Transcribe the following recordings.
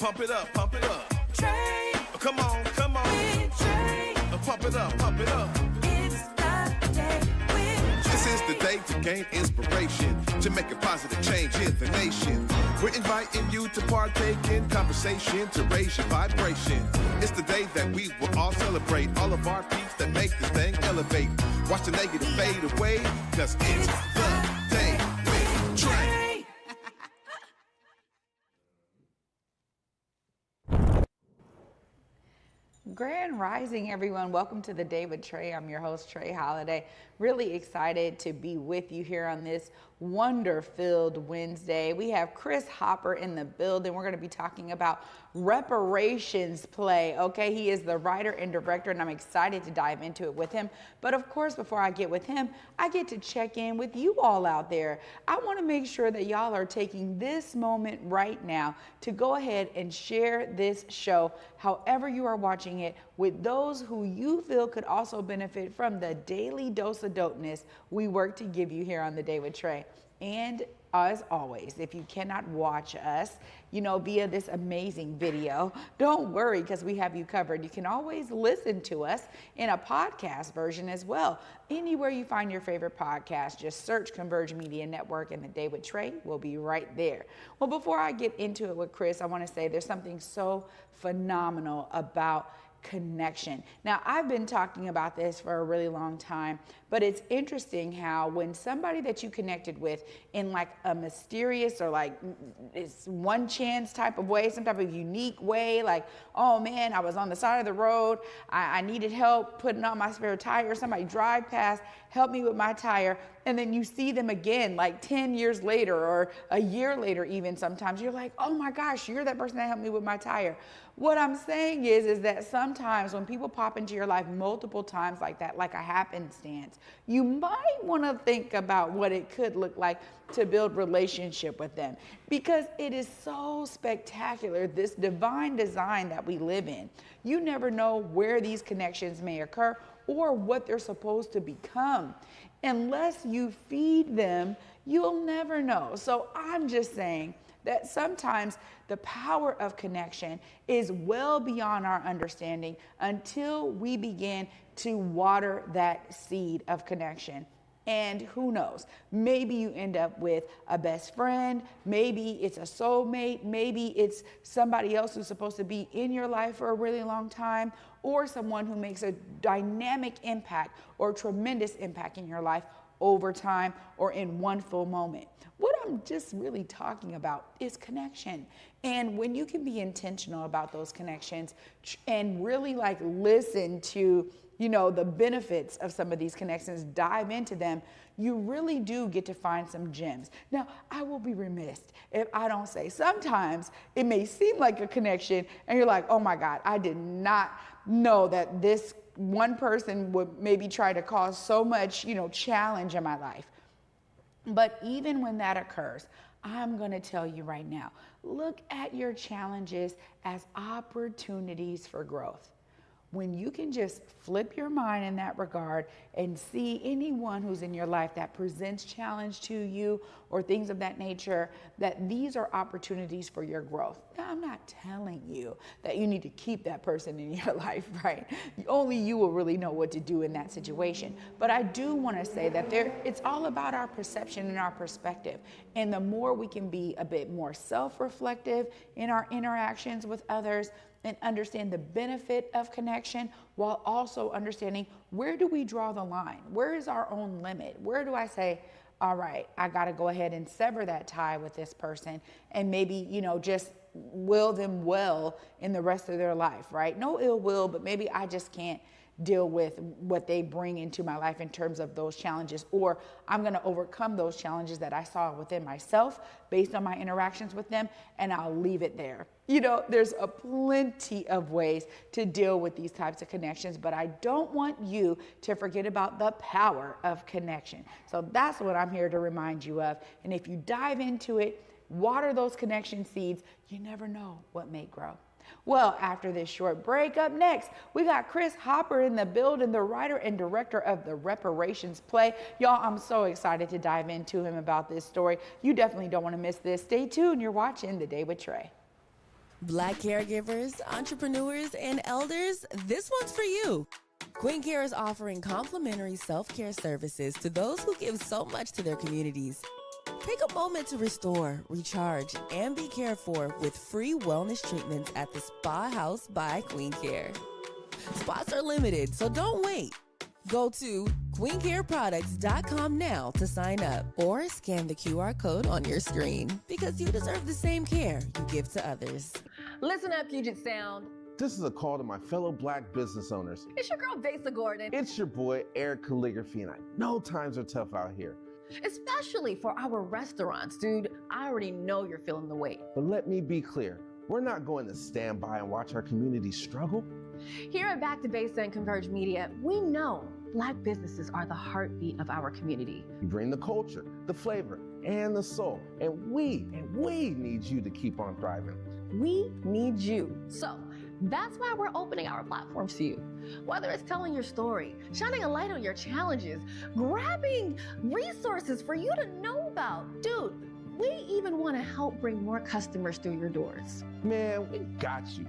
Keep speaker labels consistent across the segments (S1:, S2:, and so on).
S1: Pump it up, pump it up.
S2: Trae.
S1: Come on, come on.
S2: With Trae.
S1: Pump it up, pump it up.
S2: It's the day with Trae.
S1: This is the day to gain inspiration, to make a positive change in the nation. We're inviting you to partake in conversation, to raise your vibration. It's the day that we will all celebrate all of our peaks that make this thing elevate. Watch the negative fade away, cause it's the day with Trae.
S3: Grand Rising, everyone. Welcome to the Day with Trae. I'm your host, Trae Holiday. Really excited to be with you here on this wonder-filled Wednesday. We have Chris Hopper in the building. We're going to be talking about reparations play. Okay, he is the writer and director, and I'm excited to dive into it with him. But of course, before I get with him, I get to check in with you all out there. I want to make sure that y'all are taking this moment right now to go ahead and share this show, however you are watching it, with those who you feel could also benefit from the daily dose of dopeness we work to give you here on The Day with Trae. And as always, if you cannot watch us, via this amazing video, don't worry, because we have you covered. You can always listen to us in a podcast version as well. Anywhere you find your favorite podcast, just search Converge Media Network and The Day with Trae. We'll be right there. Well, before I get into it with Chris, I want to say there's something so phenomenal about connection. Now, I've been talking about this for a really long time, but it's interesting how when somebody that you connected with in like a mysterious or like it's one chance type of way, some type of unique way, like, oh man, I was on the side of the road, I needed help putting on my spare tire, somebody drive past, help me with my tire, and then you see them again like 10 years later or a year later even sometimes, you're like, oh my gosh, you're that person that helped me with my tire. What I'm saying is that sometimes when people pop into your life multiple times like that, like a happenstance, you might want to think about what it could look like to build relationship with them, because it is so spectacular, this divine design that we live in. You never know where these connections may occur or what they're supposed to become. Unless you feed them, you'll never know. So I'm just saying that sometimes the power of connection is well beyond our understanding until we begin to water that seed of connection. And who knows, maybe you end up with a best friend, maybe it's a soulmate, maybe it's somebody else who's supposed to be in your life for a really long time, or someone who makes a dynamic impact or tremendous impact in your life over time or in one full moment. What I'm just really talking about is connection. And when you can be intentional about those connections and really like listen to, the benefits of some of these connections, dive into them, you really do get to find some gems. Now, I will be remiss if I don't say sometimes it may seem like a connection and you're like, oh my God, I did not know that this one person would maybe try to cause so much, challenge in my life. But even when that occurs, I'm going to tell you right now, look at your challenges as opportunities for growth. When you can just flip your mind in that regard and see anyone who's in your life that presents challenge to you or things of that nature, that these are opportunities for your growth. Now, I'm not telling you that you need to keep that person in your life, right? Only you will really know what to do in that situation. But I do want to say that it's all about our perception and our perspective. And the more we can be a bit more self-reflective in our interactions with others, and understand the benefit of connection while also understanding, where do we draw the line? Where is our own limit? Where do I say, all right, I got to go ahead and sever that tie with this person and maybe, just will them well in the rest of their life, right? No ill will, but maybe I just can't deal with what they bring into my life in terms of those challenges, or I'm going to overcome those challenges that I saw within myself based on my interactions with them, and I'll leave it there. There's a plenty of ways to deal with these types of connections, but I don't want you to forget about the power of connection. So that's what I'm here to remind you of. And if you dive into it, water those connection seeds, you never know what may grow. Well, after this short break, up next, we got Chris Hopper in the building, the writer and director of the Reparations play. Y'all, I'm so excited to dive into him about this story. You definitely don't want to miss this. Stay tuned. You're watching The Day with Trae.
S4: Black caregivers, entrepreneurs, and elders, this one's for you. Queen Care is offering complimentary self-care services to those who give so much to their communities. Take a moment to restore, recharge, and be cared for with free wellness treatments at the Spa House by Queen Care. Spots are limited, so don't wait. Go to queencareproducts.com now to sign up or scan the QR code on your screen because you deserve the same care you give to others.
S5: Listen up, Puget Sound.
S6: This is a call to my fellow Black business owners.
S5: It's your girl, Vasa Gordon.
S6: It's your boy, Eric Calligraphy, and I know times are tough out here.
S5: Especially for our restaurants, dude. I already know you're feeling the weight.
S6: But let me be clear, we're not going to stand by and watch our community struggle.
S5: Here at Back to Vasa and Converge Media, we know Black businesses are the heartbeat of our community.
S6: You bring the culture, the flavor, and the soul, and we need you to keep on thriving.
S5: We need you. So that's why we're opening our platforms to you. Whether it's telling your story, shining a light on your challenges, grabbing resources for you to know about. Dude, we even want to help bring more customers through your doors.
S6: Man, we got you.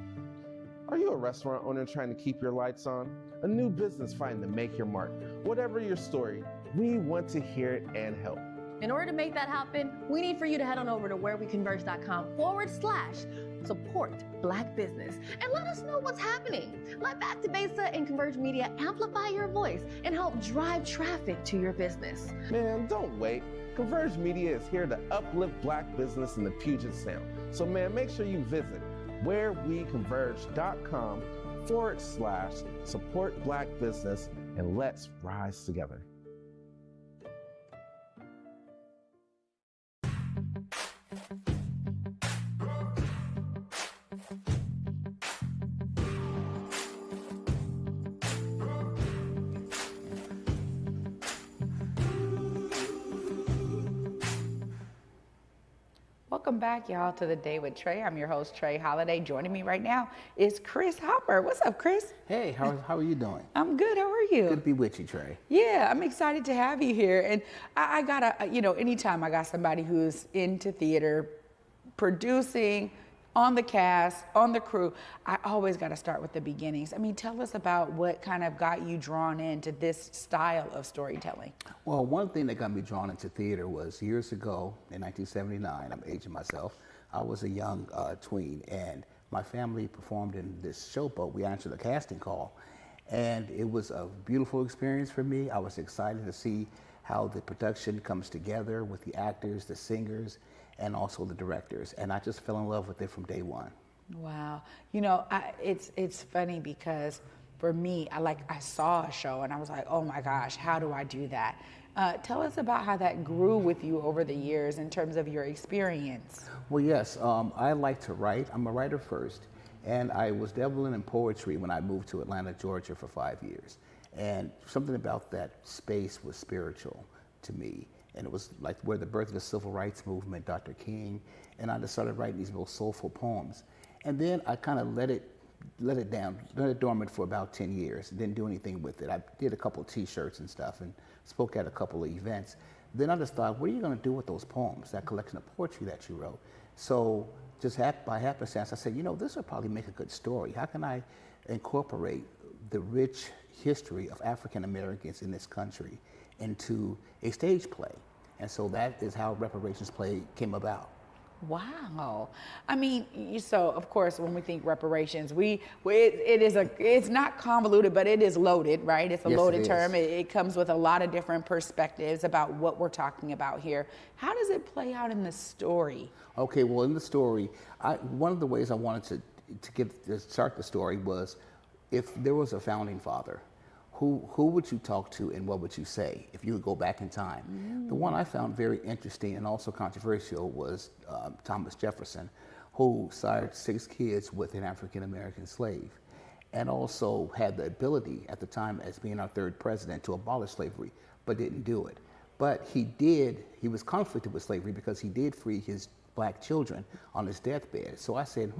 S6: Are you a restaurant owner trying to keep your lights on? A new business fighting to make your mark? Whatever your story, we want to hear it and help.
S5: In order to make that happen, we need for you to head on over to whereweconverge.com/support Black business and let us know what's happening. Let Back to Vasa and Converge Media amplify your voice and help drive traffic to your business.
S6: Man, don't wait. Converge Media is here to uplift Black business in the Puget Sound. So man, make sure you visit whereweconverge.com/support Black business and let's rise together.
S3: Welcome back, y'all, to The Day with Trae. I'm your host, Trae Holiday. Joining me right now is Chris Hopper. What's up, Chris?
S7: Hey, how are you doing?
S3: I'm good. How are you?
S7: Good to be with you, Trae.
S3: Yeah, I'm excited to have you here. And I gotta, anytime I got somebody who's into theater, producing, on the cast, on the crew, I always got to start with the beginnings. I mean, tell us about what kind of got you drawn into this style of storytelling.
S7: Well, one thing that got me drawn into theater was years ago in 1979, I'm aging myself, I was a young tween and my family performed in this showboat. We answered a casting call and it was a beautiful experience for me. I was excited to see how the production comes together with the actors, the singers, and also the directors, and I just fell in love with it from day one.
S3: Wow, it's funny because for me, I saw a show and I was like, oh my gosh, how do I do that? Tell us about how that grew with you over the years in terms of your experience.
S7: Well, yes, I like to write. I'm a writer first, and I was dabbling in poetry when I moved to Atlanta, Georgia for 5 years, and something about that space was spiritual to me. And it was like where the birth of the civil rights movement, Dr. King, and I just started writing these little soulful poems. And then I kind of let it dormant for about 10 years, didn't do anything with it. I did a couple of t-shirts and stuff and spoke at a couple of events. Then I just thought, what are you gonna do with those poems, that collection of poetry that you wrote? So just by happenstance, I said, this would probably make a good story. How can I incorporate the rich history of African Americans in this country into a stage play? And so that is how Reparations play came about.
S3: Wow. I mean, so of course, when we think reparations, it's not convoluted, but it is loaded, right? It's a loaded term. It comes with a lot of different perspectives about what we're talking about here. How does it play out in the story? Okay,
S7: well, in the story, one of the ways I wanted to start the story was if there was a founding father, who would you talk to and what would you say if you could go back in time? The one I found very interesting and also controversial was Thomas Jefferson, who sired 6 kids with an African-American slave and also had the ability at the time as being our 3rd president to abolish slavery, but didn't do it. But he was conflicted with slavery because he did free his Black children on his deathbed. So I said,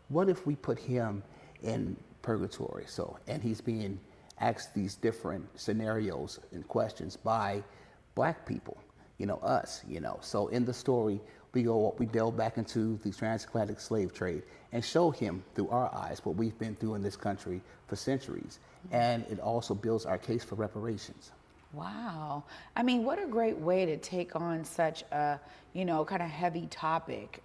S7: what if we put him in purgatory? And he's being asked these different scenarios and questions by Black people, us. So in the story, we delve back into the transatlantic slave trade and show him through our eyes what we've been through in this country for centuries. And it also builds our case for reparations.
S3: Wow. I mean, what a great way to take on such a, kind of heavy topic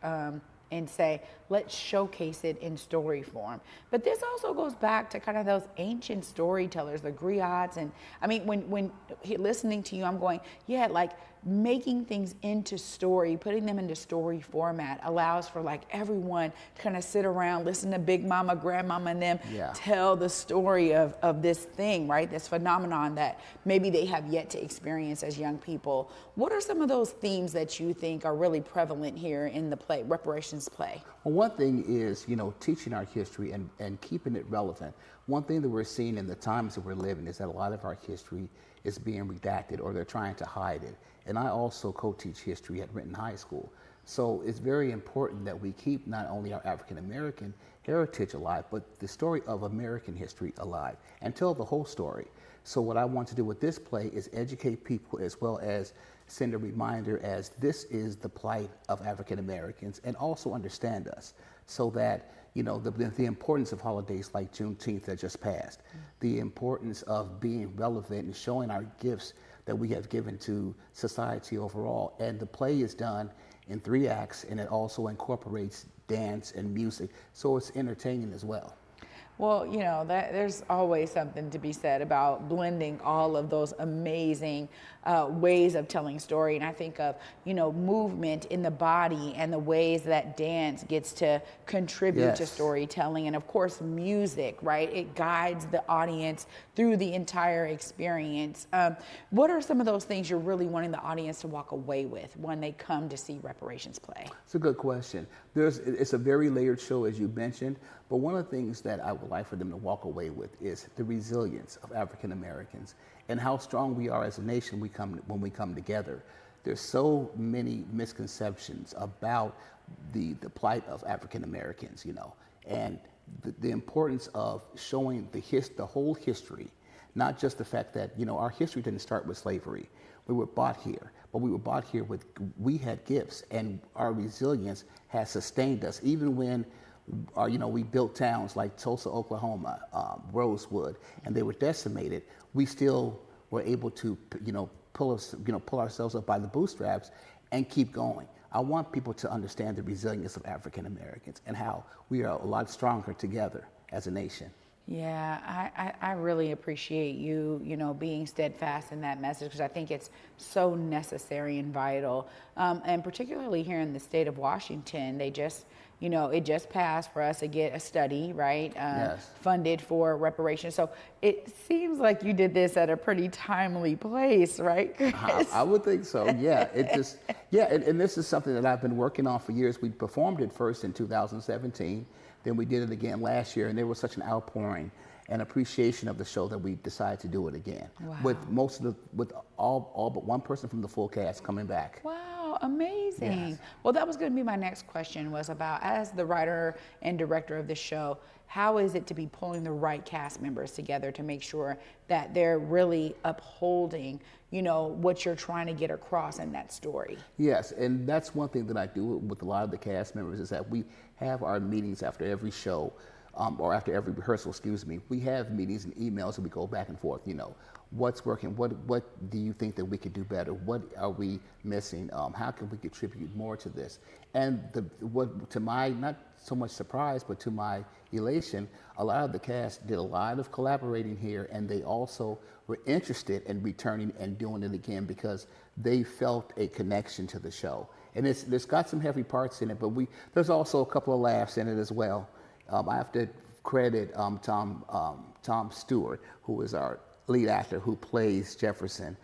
S3: and say, let's showcase it in story form. But this also goes back to kind of those ancient storytellers, the griots. And I mean, when listening to you, I'm going, yeah, like making things into story, putting them into story format allows for like everyone to kind of sit around, listen to Big Mama, Grandmama, and them tell the story of this thing, right? This phenomenon that maybe they have yet to experience as young people. What are some of those themes that you think are really prevalent here in the play, reparations play?
S7: Well, one thing is, teaching our history and keeping it relevant. One thing that we're seeing in the times that we're living is that a lot of our history is being redacted or they're trying to hide it. And I also co-teach history at Renton High School. So it's very important that we keep not only our African American heritage alive, but the story of American history alive and tell the whole story. So what I want to do with this play is educate people as well as send a reminder as this is the plight of African Americans and also understand us so that the importance of holidays like Juneteenth that just passed, the importance of being relevant and showing our gifts that we have given to society overall. And the play is done in 3 acts and it also incorporates dance and music, so it's entertaining as well.
S3: Well, there's always something to be said about blending all of those amazing ways of telling story. And I think of, movement in the body and the ways that dance gets to contribute to storytelling. And of course, music, right? It guides the audience through the entire experience. What are some of those things you're really wanting the audience to walk away with when they come to see reparations play?
S7: It's a good question. It's a very layered show, as you mentioned, but one of the things that I would like for them to walk away with is the resilience of African Americans and how strong we are as a nation when we come together. There's so many misconceptions about the plight of African Americans, and the importance of showing the whole history, not just the fact that, our history didn't start with slavery. We were brought here, but we were brought here we had gifts, and our resilience has sustained us. Even when, we built towns like Tulsa, Oklahoma, Rosewood, and they were decimated, we still were able to, pull ourselves up by the bootstraps and keep going. I want people to understand the resilience of African Americans and how we are a lot stronger together as a nation.
S3: Yeah, I really appreciate you, being steadfast in that message because I think it's so necessary and vital. And particularly here in the state of Washington, they just, it just passed for us to get a study, right? Funded for reparations. So it seems like you did this at a pretty timely place, right, Chris?
S7: I would think so, yeah. And this is something that I've been working on for years. We performed it first in 2017. Then we did it again last year, and there was such an outpouring and appreciation of the show that we decided to do it again.
S3: Wow.
S7: With all but one person from the full cast coming back.
S3: Wow, amazing.
S7: Yes.
S3: Well, that was going to be my next question, was about, as the writer and director of the show, how is it to be pulling the right cast members together to make sure that they're really upholding, what you're trying to get across in that story?
S7: Yes, and that's one thing that I do with a lot of the cast members is that we have our meetings after every show, or after every rehearsal, we have meetings and emails and we go back and forth, what's working, what do you think that we could do better, what are we missing, how can we contribute more to this? And to my, not so much surprise, but to my elation, a lot of the cast did a lot of collaborating here, and they also were interested in returning and doing it again because they felt a connection to the show. And it's got some heavy parts in it, but there's also a couple of laughs in it as well. I have to credit Tom Stewart, who is our lead actor who plays Jefferson,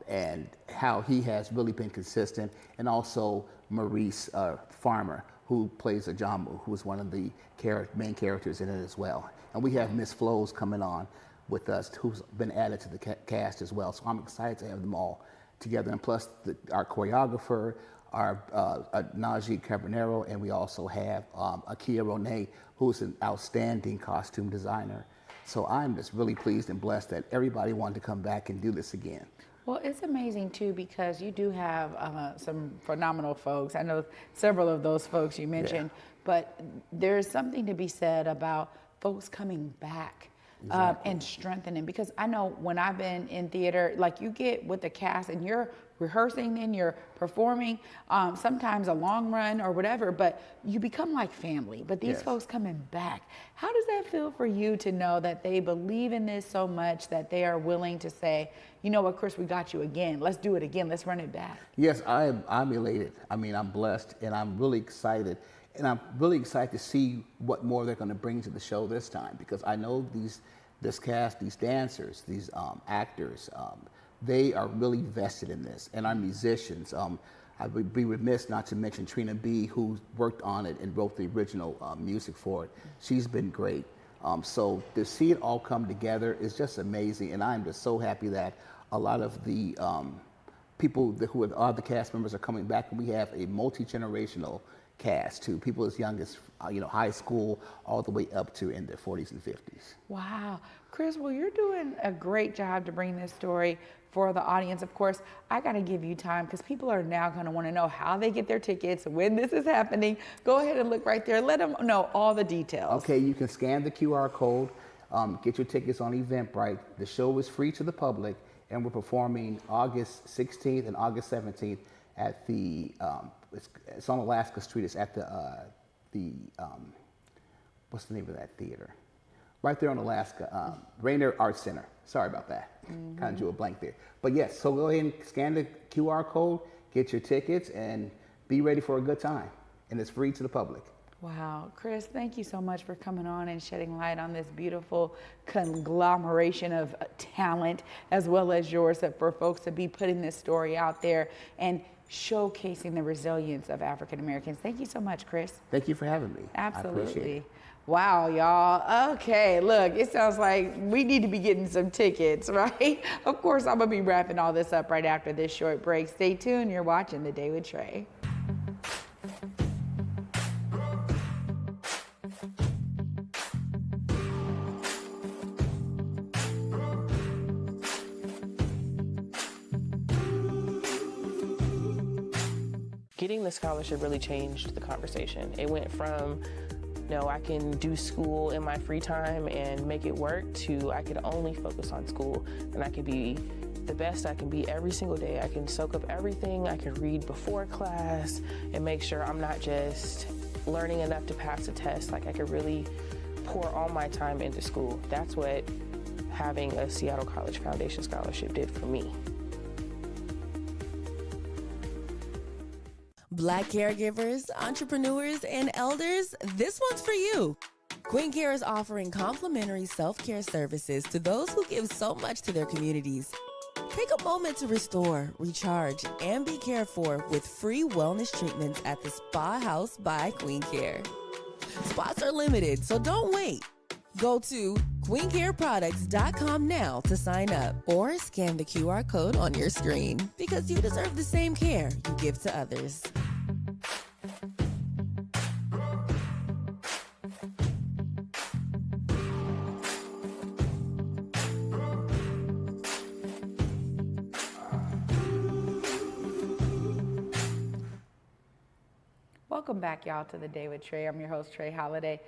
S7: and how he has really been consistent, and also Maurice Farmer, who plays Ajamu, who is one of the main characters in it as well. And we have Miss Flows coming on with us, who's been added to the cast as well. So I'm excited to have them all together. And plus our choreographer, our Najee Cabernero, and we also have Akia Ronay, who's an outstanding costume designer. So I'm just really pleased and blessed that everybody wanted to come back and do this again.
S3: Well, it's amazing too because you do have some phenomenal folks. I know several of those folks you mentioned, but there's something to be said about folks coming back. And strengthening, because I know when I've been in theater, like you get with the cast and you're rehearsing and you're performing, sometimes a long run or whatever, but you become like family. But these folks coming back, how does that feel for you to know that they believe in this so much that they are willing to say, you know what, Chris, we got you again. Let's do it again. Let's run it back.
S7: Yes, I'm elated. I mean, I'm blessed and I'm really excited. And I'm really excited to see what more they're going to bring to the show this time, because I know this cast, these dancers, these actors, they are really vested in this, and our musicians. I would be remiss not to mention Trina B, who worked on it and wrote the original music for it. She's been great. So to see it all come together is just amazing, and I'm just so happy that a lot of the people who are the cast members are coming back, and we have a multi-generational cast too. People as young as high school all the way up to in their 40s and 50s.
S3: Wow. Chris, well, you're doing a great job to bring this story for the audience. Of course, I got to give you time because people are now going to want to know how they get their tickets, when this is happening. Go ahead and look right there. Let them know all the details.
S7: Okay, you can scan the QR code, get your tickets on Eventbrite. The show is free to the public, and we're performing August 16th and August 17th at the it's on Alaska Street. It's at the what's the name of that theater? Right there on Alaska, Rainier Arts Center. Sorry about that. Kind of drew a blank there. But yes, so go ahead and scan the QR code, get your tickets, and be ready for a good time. And it's free to the public.
S3: Wow. Chris, thank you so much for coming on and shedding light on this beautiful conglomeration of talent, as well as yours, for folks to be putting this story out there and showcasing the resilience of African Americans. Thank you so much, Chris.
S7: Thank you for having me.
S3: Absolutely.
S7: I appreciate it.
S3: Wow, y'all. Okay, look, it sounds like we need to be getting some tickets, right? Of course, I'm going to be wrapping all this up right after this short break. Stay tuned. You're watching The Day with Trae.
S8: Getting the scholarship really changed the conversation. It went from, no, I can do school in my free time and make it work, to I could only focus on school and I could be the best I can be every single day. I can soak up everything. I can read before class and make sure I'm not just learning enough to pass a test. Like, I could really pour all my time into school. That's what having a Seattle College Foundation scholarship did for me.
S4: Black caregivers, entrepreneurs, and elders, this one's for you. Queen Care is offering complimentary self-care services to those who give so much to their communities. Take a moment to restore, recharge, and be cared for with free wellness treatments at the Spa House by Queen Care. Spots are limited, so don't wait. Go to queencareproducts.com now to sign up, or scan the QR code on your screen, because you deserve the same care you give to others.
S3: Welcome back, y'all, to The Day with Trae. I'm your host, Trae Holiday.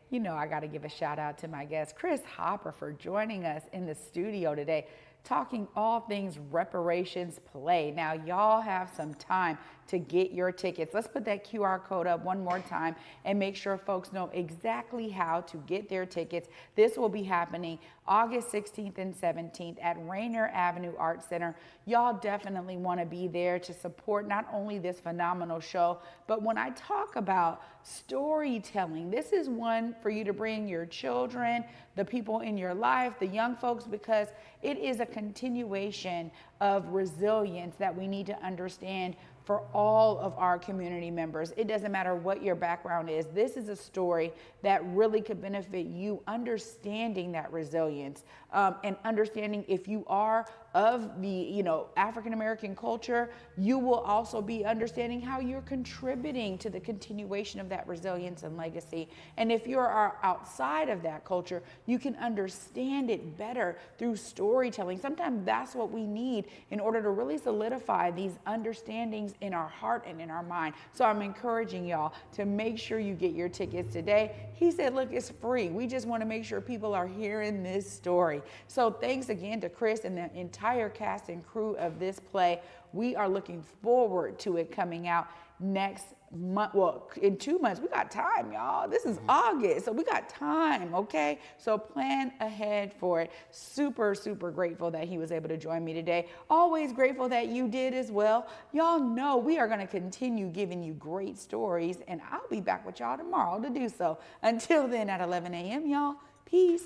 S3: You know I got to give a shout out to my guest, Chris Hopper, for joining us in the studio today, talking all things reparations play. Now, y'all have some time to get your tickets. Let's put that QR code up one more time and make sure folks know exactly how to get their tickets. This will be happening August 16th and 17th at Rainier Avenue Art Center. Y'all definitely want to be there to support not only this phenomenal show, but when I talk about storytelling, this is one for you to bring your children, the people in your life, the young folks, because it is a continuation of resilience that we need to understand for all of our community members. It doesn't matter what your background is. This is a story that really could benefit you understanding that resilience, and understanding if you are of the, African American culture, you will also be understanding how you're contributing to the continuation of that resilience and legacy. And if you are outside of that culture, you can understand it better through storytelling. Sometimes that's what we need in order to really solidify these understandings in our heart and in our mind. So I'm encouraging y'all to make sure you get your tickets today. He said, look, it's free. We just want to make sure people are hearing this story. So thanks again to Chris and the entire cast and crew of this play. We are looking forward to it coming out next month. Well, in 2 months. We got time, y'all. This is August, so we got time, okay? So plan ahead for it. Super, super grateful that he was able to join me today. Always grateful that you did as well. Y'all know we are going to continue giving you great stories, and I'll be back with y'all tomorrow to do so. Until then, at 11 a.m., y'all, peace.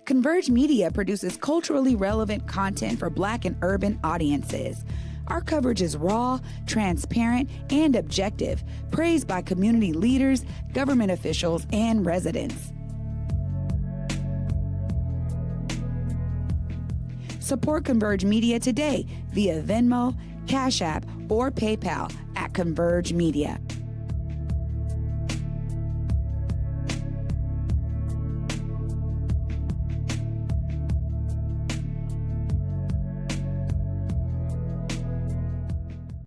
S3: Converge Media produces culturally relevant content for Black and urban audiences. Our coverage is raw, transparent, and objective, praised by community leaders, government officials, and residents. Support Converge Media today via Venmo, Cash App, or PayPal at Converge Media.